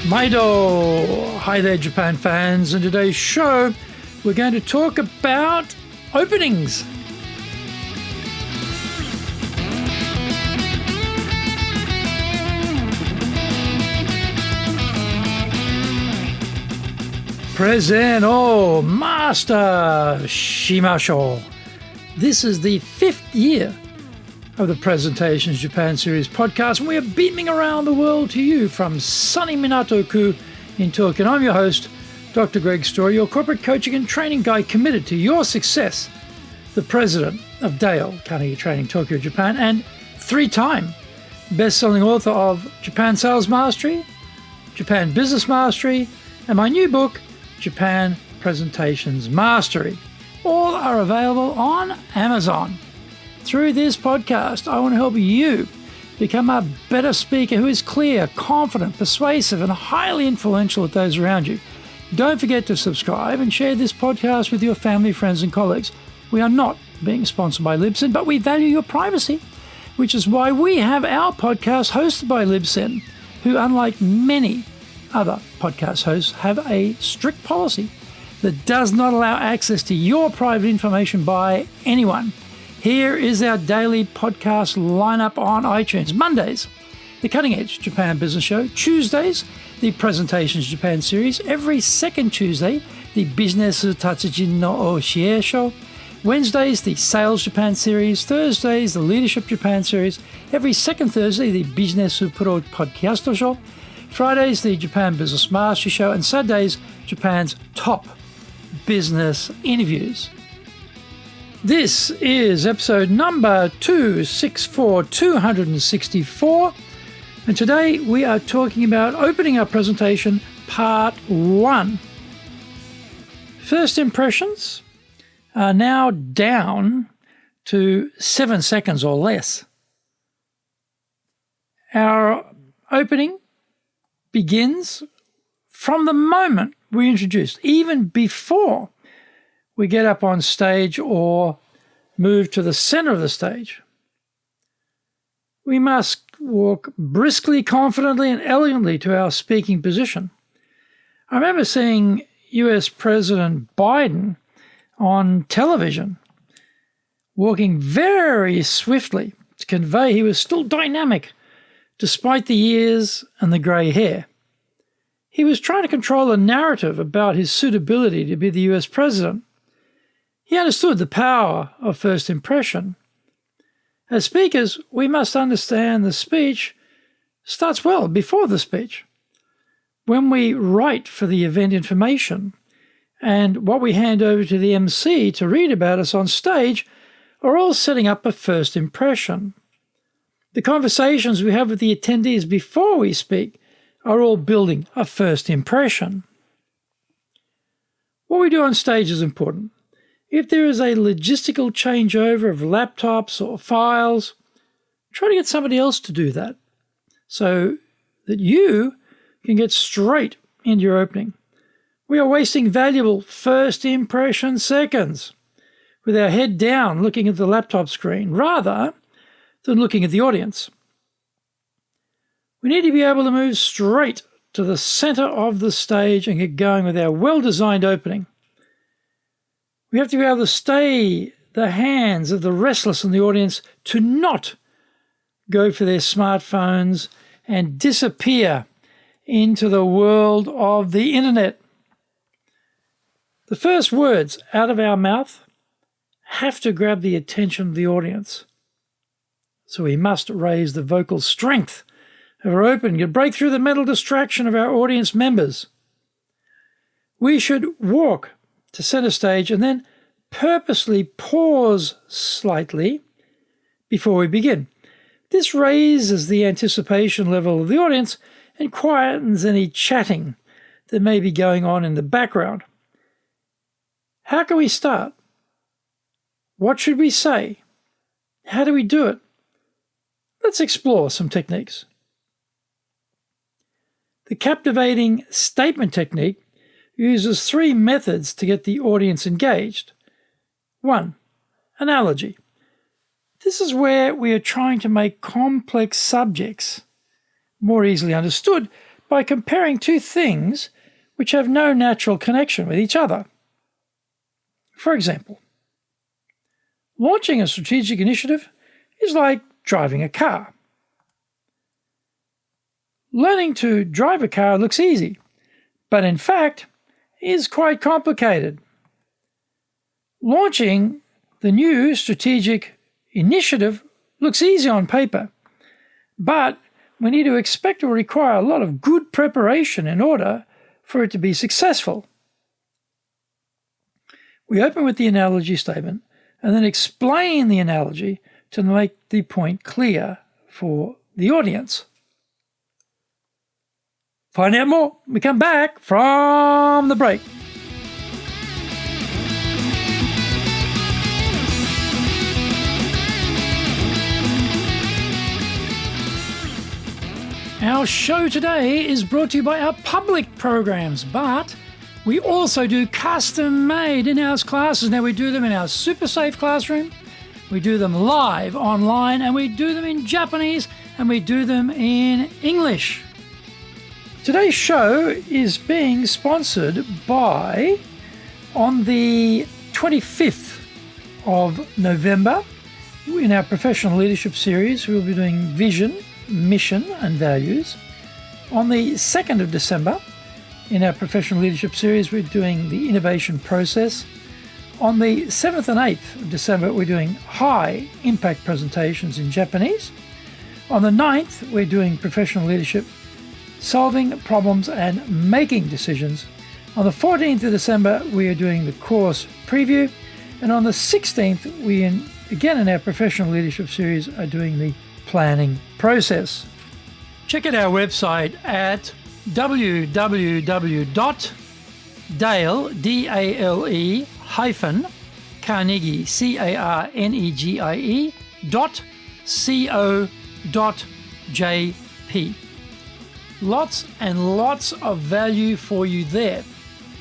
Maido! Hi there, Japan fans. In today's show, we're going to talk about openings. Present, master shimashou. This is the 5th year of the Presentations Japan Series podcast, and we are beaming around the world to you from sunny Minato-ku in Tokyo. And I'm your host, Dr. Greg Story, your corporate coaching and training guy committed to your success, the president of Dale Carnegie Training Tokyo, Japan, and 3-time best-selling author of Japan Sales Mastery, Japan Business Mastery, and my new book, Japan Presentations Mastery. All are available on Amazon. Through this podcast, I want to help you become a better speaker who is clear, confident, persuasive, and highly influential with those around you. Don't forget to subscribe and share this podcast with your family, friends, and colleagues. We are not being sponsored by Libsyn, but we value your privacy, which is why we have our podcast hosted by Libsyn, who, unlike many other podcast hosts, have a strict policy that does not allow access to your private information by anyone. Here is our daily podcast lineup on iTunes. Mondays, the Cutting Edge Japan Business Show. Tuesdays, the Presentations Japan Series. Every second Tuesday, the Business Tatsujin no Oshie Show. Wednesdays, the Sales Japan Series. Thursdays, the Leadership Japan Series. Every second Thursday, the Business Pro Podcast Show. Fridays, the Japan Business Mastery Show. And Saturdays, Japan's top business interviews. This is episode number 264, and today we are talking about opening our presentation, part 1. First impressions are now down to 7 seconds or less. Our opening begins from the moment we introduce, even before we get up on stage or move to the center of the stage. We must walk briskly, confidently, and elegantly to our speaking position. I remember seeing US President Biden on television walking very swiftly to convey he was still dynamic despite the years and the grey hair. He was trying to control a narrative about his suitability to be the US president. He understood the power of first impression. As speakers, we must understand the speech starts well before the speech. When we write for the event information and what we hand over to the MC to read about us on stage are all setting up a first impression. The conversations we have with the attendees before we speak are all building a first impression. What we do on stage is important. If there is a logistical changeover of laptops or files, try to get somebody else to do that so that you can get straight into your opening. We are wasting valuable first impression seconds with our head down looking at the laptop screen rather than looking at the audience. We need to be able to move straight to the center of the stage and get going with our well-designed opening. We have to be able to stay the hands of the restless in the audience to not go for their smartphones and disappear into the world of the internet. The first words out of our mouth have to grab the attention of the audience. So we must raise the vocal strength of our opening to break through the mental distraction of our audience members. We should walk to center stage and then purposely pause slightly before we begin. This raises the anticipation level of the audience and quietens any chatting that may be going on in the background. How can we start? What should we say? How do we do it? Let's explore some techniques. The captivating statement technique uses 3 methods to get the audience engaged. 1. Analogy. This is where we are trying to make complex subjects more easily understood by comparing two things which have no natural connection with each other. For example, launching a strategic initiative is like driving a car. Learning to drive a car looks easy, but in fact is quite complicated. Launching the new strategic initiative looks easy on paper, but we need to expect or require a lot of good preparation in order for it to be successful. We open with the analogy statement and then explain the analogy to make the point clear for the audience. Find out more when we come back from the break. Our show today is brought to you by our public programs, but we also do custom-made in-house classes. Now, we do them in our super safe classroom, we do them live online, and we do them in Japanese, and we do them in English. Today's show is being sponsored by, on the 25th of November, in our professional leadership series, we'll be doing vision, mission and values. On the 2nd of December, in our professional leadership series, we're doing the innovation process. On the 7th and 8th of December, we're doing high impact presentations in Japanese. On the 9th, we're doing professional leadership, solving problems and making decisions. On the 14th of December, we are doing the course preview. And on the 16th, we, again in our professional leadership series, are doing the planning process. Check out our website at www.dale-carnegie, carnegie.co.jp. Lots and lots of value for you there.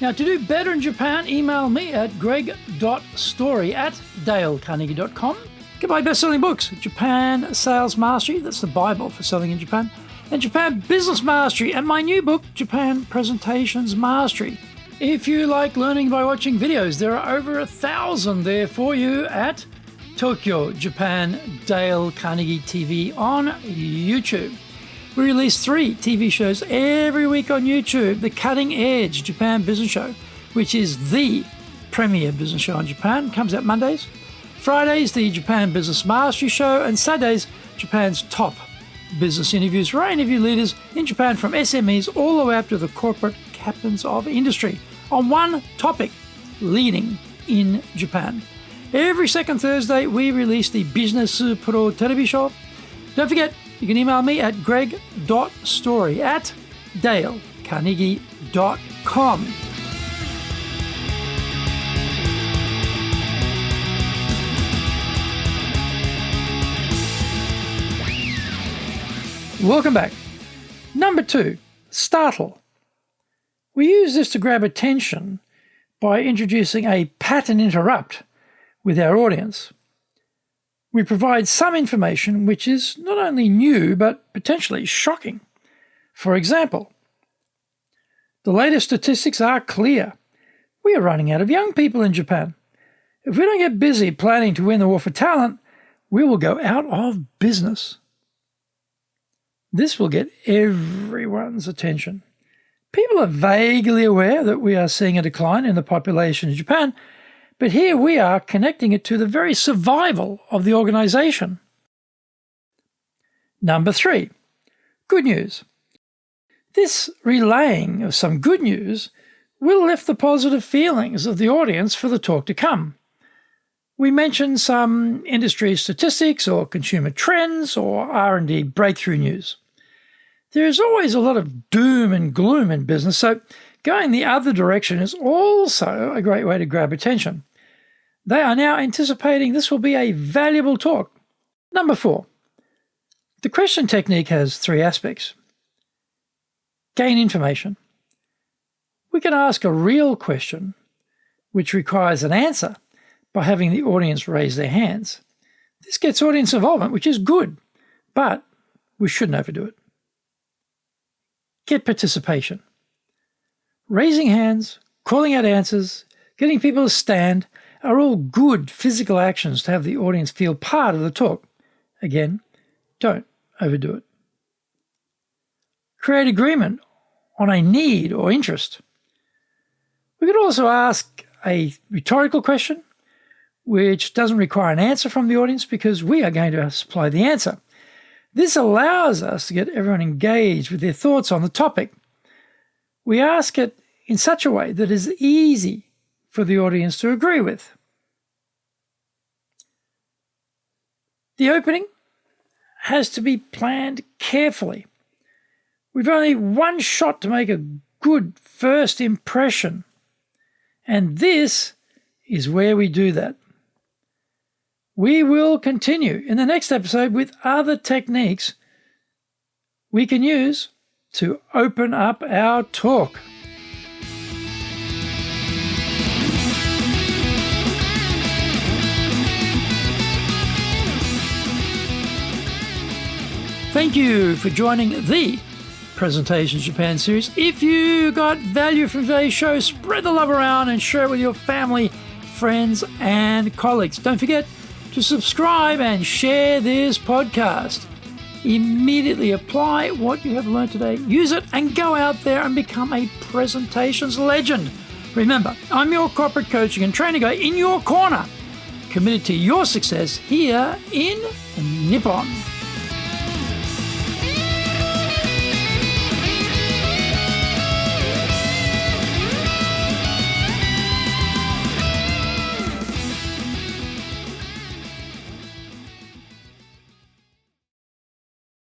Now, to do better in Japan, email me at greg.story@dalecarnegie.com. Get my best-selling books, Japan Sales Mastery, that's the Bible for selling in Japan, and Japan Business Mastery, and my new book, Japan Presentations Mastery. If you like learning by watching videos, there are over 1,000 there for you at Tokyo, Japan, Dale Carnegie TV on YouTube. We release 3 TV shows every week on YouTube. The Cutting Edge Japan Business Show, which is the premier business show in Japan, comes out Mondays. Fridays, the Japan Business Mastery Show, and Saturdays, Japan's top business interviews, where I interview leaders in Japan from SMEs all the way up to the corporate captains of industry on one topic, leading in Japan. Every second Thursday, we release the Business Pro Television Show. Don't forget, you can email me at greg.story@dalecarnegie.com. Welcome back. Number 2, Startle. We use this to grab attention by introducing a pattern interrupt with our audience. We provide some information which is not only new but potentially shocking. For example, the latest statistics are clear. We are running out of young people in Japan. If we don't get busy planning to win the war for talent, we will go out of business. This will get everyone's attention. People are vaguely aware that we are seeing a decline in the population in Japan, but here we are connecting it to the very survival of the organization. Number 3, good news. This relaying of some good news will lift the positive feelings of the audience for the talk to come. We mention some industry statistics or consumer trends or R&D breakthrough news. There is always a lot of doom and gloom in business, so going the other direction is also a great way to grab attention. They are now anticipating this will be a valuable talk. Number 4, the question technique has 3 aspects. Gain information. We can ask a real question, which requires an answer, by having the audience raise their hands. This gets audience involvement, which is good, but we shouldn't overdo it. get participation. Raising hands, calling out answers, getting people to stand are all good physical actions to have the audience feel part of the talk. Again, don't overdo it. Create agreement on a need or interest. We could also ask a rhetorical question, which doesn't require an answer from the audience because we are going to supply the answer. This allows us to get everyone engaged with their thoughts on the topic. We ask it in such a way that it is easy for the audience to agree with. The opening has to be planned carefully. We've only one shot to make a good first impression, and this is where we do that. We will continue in the next episode with other techniques we can use to open up our talk. Thank you for joining the Presentations Japan series. If you got value from today's show, spread the love around and share it with your family, friends, and colleagues. Don't forget to subscribe and share this podcast. Immediately apply what you have learned today, use it, and go out there and become a presentations legend. Remember, I'm your corporate coaching and training guy in your corner, committed to your success here in Nippon.